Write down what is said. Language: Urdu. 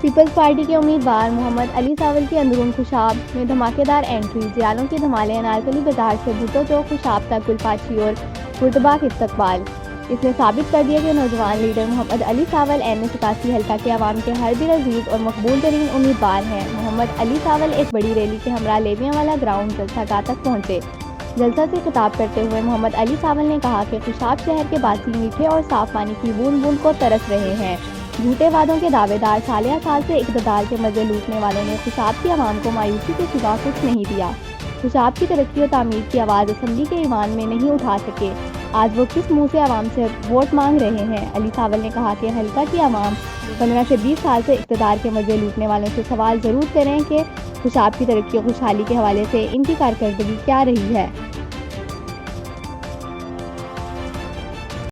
پیپلز پارٹی کے امیدوار محمد علی ساول کی اندرون خوشاب میں دھماکے دار انٹری، جیالوں کے دھمالے، انارکلی بازار سے بھٹو چوک خوشاب تک گلپاچی اور پرتباک استقبال۔ اس نے ثابت کر دیا کہ نوجوان لیڈر محمد علی ساول N87 حلقہ کے عوام کے ہر دل عزیز اور مقبول ترین امیدوار ہیں۔ محمد علی ساول ایک بڑی ریلی کے ہمراہ لیویاں والا گراؤنڈ جلسہ گاہ تک پہنچے۔ جلسہ سے خطاب کرتے ہوئے محمد علی ساول نے کہا کہ خوشاب شہر کے باسی میٹھے اور صاف پانی کی بوند بوند کو ترس رہے ہیں۔ جھوٹے وعدوں کے دعوے دار سالیہ سال سے اقتدار کے مزے لوٹنے والوں نے خوشاب کی عوام کو مایوسی کے سوا کچھ نہیں دیا۔ خوشاب کی ترقی و تعمیر کی آواز اسمبلی کے ایوان میں نہیں اٹھا سکے۔ آج وہ کس منہ سے عوام سے ووٹ مانگ رہے ہیں؟ علی ساول نے کہا کہ حلقہ کی عوام 15 سے 20 سال سے اقتدار کے مزے لوٹنے والوں سے سوال ضرور کریں کہ خوشاب کی ترقی و خوشحالی کے حوالے سے ان کی کارکردگی کیا رہی ہے۔